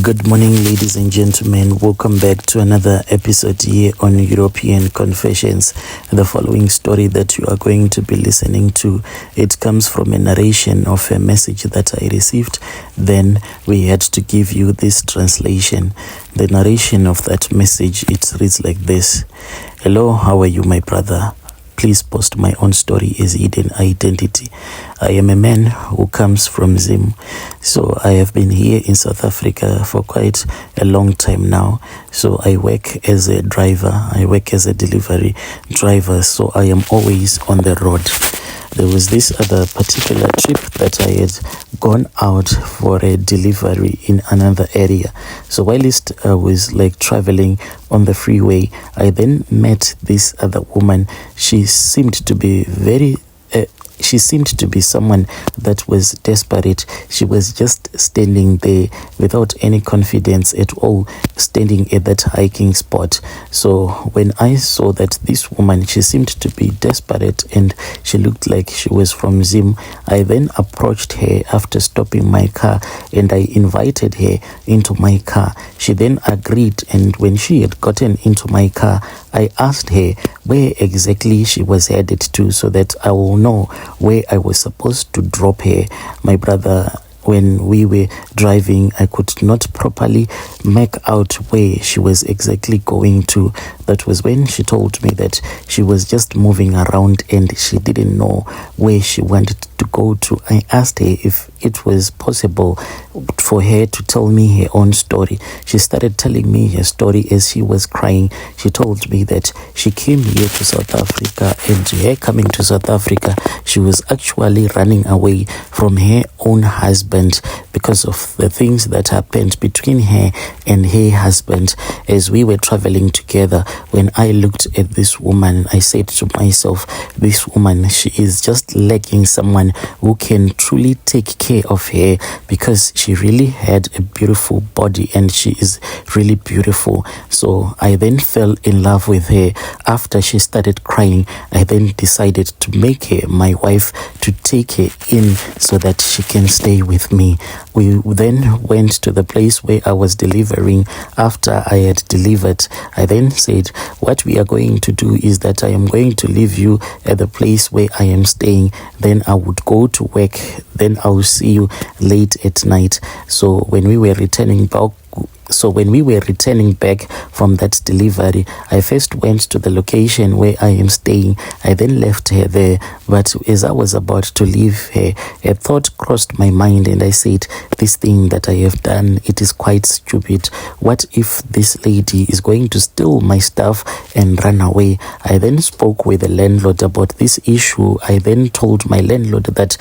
Good morning, ladies and gentlemen. Welcome back to another episode here on European Confessions. The following story that you are going to be listening to, it comes from a narration of a message that I received. Then we had to give you this translation. The narration of that message, it reads like this. Hello, how are you, my brother? Please post my own story as hidden identity. I am a man who comes from Zim. So I have been here in South Africa for quite a long time now. So I work as a driver. I work as a delivery driver. So I am always on the road. There was this other particular trip that I had gone out for a delivery in another area. So whilst I was traveling on the freeway, I then met this other woman. She seemed to be someone that was desperate. She was just standing there without any confidence at all, standing at that hiking spot. So when I saw that this woman, she seemed to be desperate and she looked like she was from Zim, I then approached her after stopping my car and I invited her into my car. She then agreed, and when she had gotten into my car, I asked her where exactly she was headed to so that I will know where I was supposed to drop her. My brother, when we were driving, I could not properly make out where she was exactly going to. That was when she told me that she was just moving around and she didn't know where she wanted to go to. I asked her if it was possible for her to tell me her own story. She started telling me her story as she was crying. She told me that she came here to South Africa, and to her coming to South Africa, she was actually running away from her own husband because of the things that happened between her and her husband. As we were traveling together, when I looked at this woman, I said to myself, this woman, she is just lacking someone who can truly take care of her, because she really had a beautiful body and she is really beautiful. So I then fell in love with her. After she started crying, I then decided to make her my wife, to take her in so that she can stay with me. We then went to the place where I was delivering. After I had delivered, I then said, what we are going to do is that I am going to leave you at the place where I am staying. Then I would go to work. Then I will see you late at night. So when we were returning back from that delivery, I first went to the location where I am staying. I then left her there. But as I was about to leave her, a thought crossed my mind and I said, this thing that I have done, it is quite stupid. What if this lady is going to steal my stuff and run away? I then spoke with the landlord about this issue. I then told my landlord that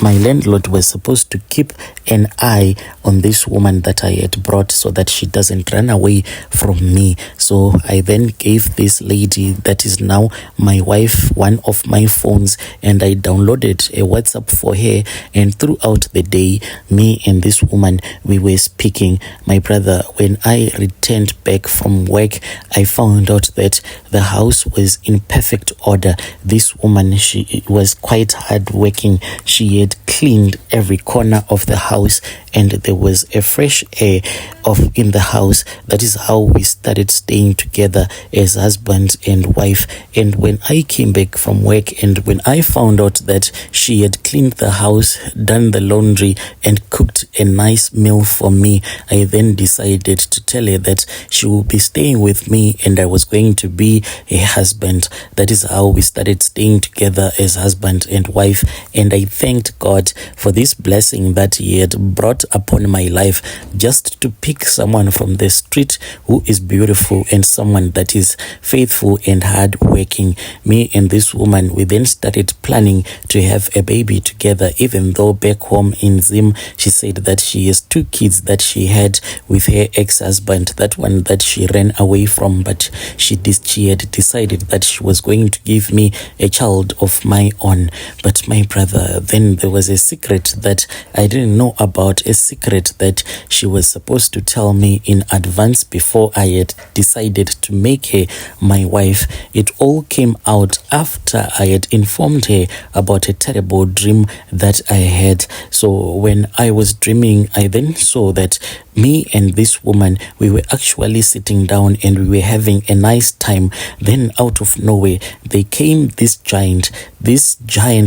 my landlord was supposed to keep an eye on this woman that I had brought so that she doesn't run away from me. So I then gave this lady that is now my wife one of my phones, and I downloaded a WhatsApp for her. And throughout the day, me and this woman, we were speaking. My brother, when I returned back from work, I found out that the house was in perfect order. This woman, she was quite hardworking. She had cleaned every corner of the house and there was a fresh air in the house. That is how we started staying together as husband and wife. And when I came back from work and when I found out that she had cleaned the house, done the laundry and cooked a nice meal for me, I then decided to tell her that she will be staying with me and I was going to be a husband. That is how we started staying together as husband and wife. And I thanked God for this blessing that He had brought upon my life, just to pick someone from the street who is beautiful and someone that is faithful and hardworking. Me and this woman, we then started planning to have a baby together, even though back home in Zim, she said that she has 2 kids that she had with her ex-husband, that one that she ran away from, but she had decided that she was going to give me a child of my own. But my brother, then there was a secret that I didn't know about, a secret that she was supposed to tell me in advance before I had decided to make her my wife. It all came out after I had informed her about a terrible dream that I had. So when I was dreaming, I then saw that me and this woman, we were actually sitting down and we were having a nice time. Then out of nowhere, there came this giant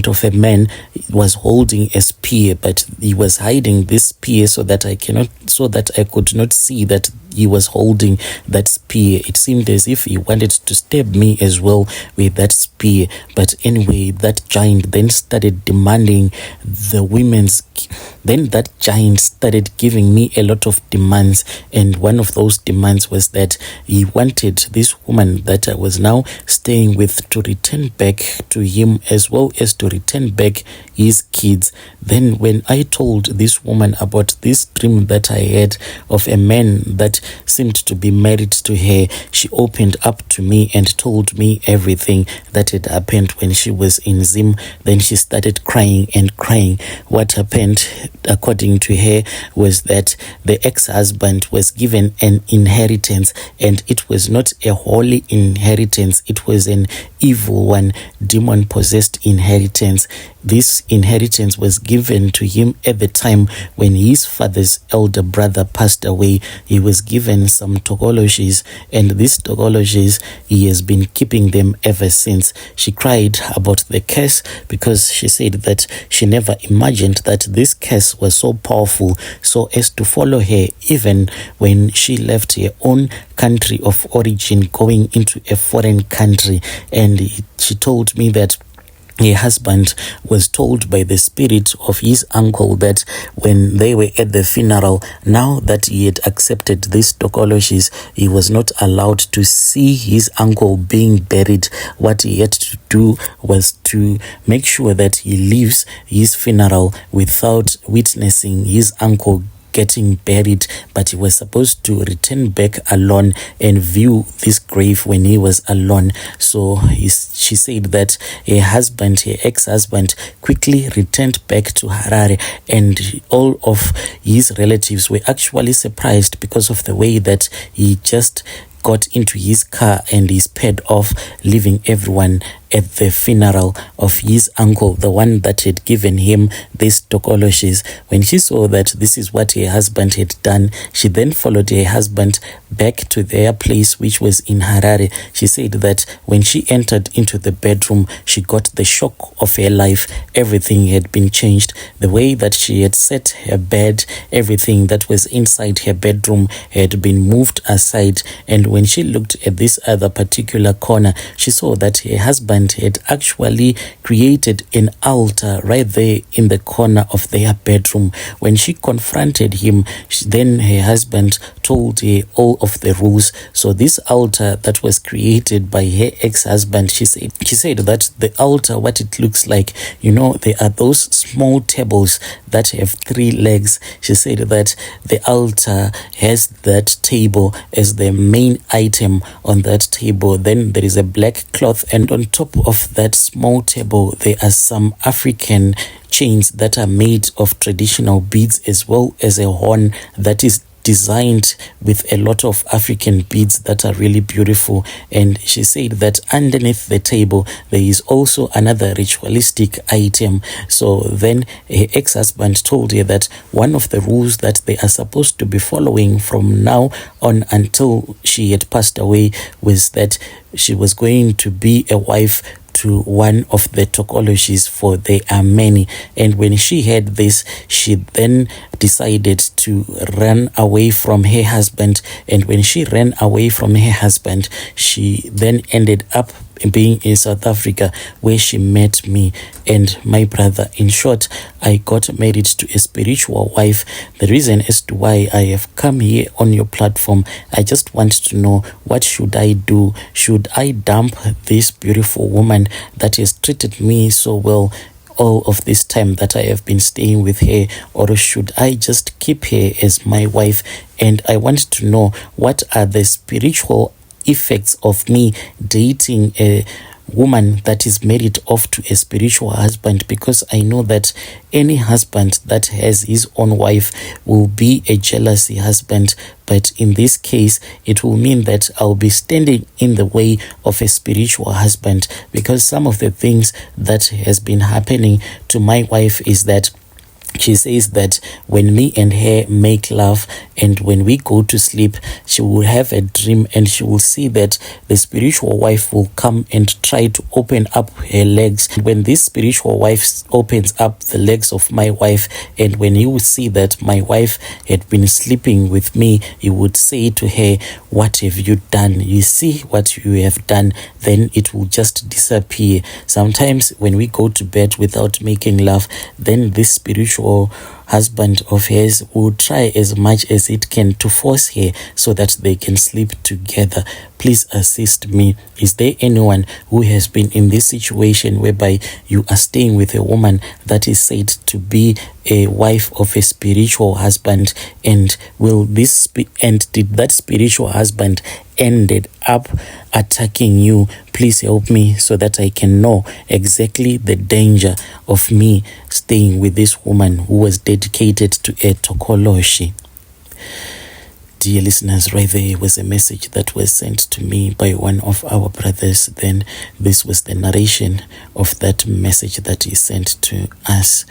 of a man. Was holding a spear, but he was hiding this spear so that I could not see that he was holding that spear. It seemed as if he wanted to stab me as well with that spear. But anyway, that giant then started demanding the women's. Then that giant started giving me a lot of demands, and one of those demands was that he wanted this woman that I was now staying with to return back to him, as well as to return back his kids. Then when I told this woman about this dream that I had of a man that seemed to be married to her, she opened up to me and told me everything that had happened when she was in Zim. Then she started crying and crying. What happened, according to her, was that the ex-husband was given an inheritance, and it was not a holy inheritance. It was an evil one, demon-possessed inheritance. This inheritance was given to him at the time when his father's elder brother passed away. He was given some tokologies, and these tokologies, he has been keeping them ever since. She cried about the curse because she said that she never imagined that this curse was so powerful so as to follow her even when she left her own country of origin going into a foreign country. And she told me that her husband was told by the spirit of his uncle that when they were at the funeral, now that he had accepted these tokologies, he was not allowed to see his uncle being buried. What he had to do was to make sure that he leaves his funeral without witnessing his uncle getting buried, but he was supposed to return back alone and view this grave when he was alone. So she said that her ex-husband quickly returned back to Harare, and all of his relatives were actually surprised because of the way that he just got into his car and he sped off, leaving everyone at the funeral of his uncle, the one that had given him these tokologies. When she saw that this is what her husband had done, she then followed her husband back to their place, which was in Harare. She said that when she entered into the bedroom, she got the shock of her life. Everything had been changed. The way that she had set her bed, everything that was inside her bedroom had been moved aside. And when she looked at this other particular corner, she saw that her husband had actually created an altar right there in the corner of their bedroom. When she confronted him, then her husband told her all of the rules. So this altar that was created by her ex-husband, she said that the altar, what it looks like, there are those small tables that have 3 legs. She said that the altar has that table as the main item on that table. Then there is a black cloth, and on top of that small table there are some African chains that are made of traditional beads, as well as a horn that is designed with a lot of African beads that are really beautiful. And she said that underneath the table there is also another ritualistic item. So then her ex-husband told her that one of the rules that they are supposed to be following from now on until she had passed away was that she was going to be a wife to one of the tokologies, for there are many. And when she heard this, she then decided to run away from her husband. And when she ran away from her husband, she then ended up being in South Africa, where she met me and my brother. In short, I got married to a spiritual wife. The reason as to why I have come here on your platform, I just want to know, what should I do? Should I dump this beautiful woman that has treated me so well all of this time that I have been staying with her, or should I just keep her as my wife? And I want to know, what are the spiritual effects of me dating a woman that is married off to a spiritual husband, because I know that any husband that has his own wife will be a jealousy husband. But in this case, it will mean that I'll be standing in the way of a spiritual husband, because some of the things that has been happening to my wife is that she says that when me and her make love and when we go to sleep, she will have a dream and she will see that the spiritual wife will come and try to open up her legs. When this spiritual wife opens up the legs of my wife, and when he would see that my wife had been sleeping with me, he would say to her, "What have you done? You see what you have done." Then it will just disappear. Sometimes when we go to bed without making love, then this spiritual husband of hers will try as much as it can to force her so that they can sleep together. Please assist me. Is there anyone who has been in this situation whereby you are staying with a woman that is said to be a wife of a spiritual husband, and did that spiritual husband ended up attacking you? Please help me so that I can know exactly the danger of me staying with this woman who was dedicated to a tokoloshi. Dear listeners, right there was a message that was sent to me by one of our brothers. Then this was the narration of that message that he sent to us.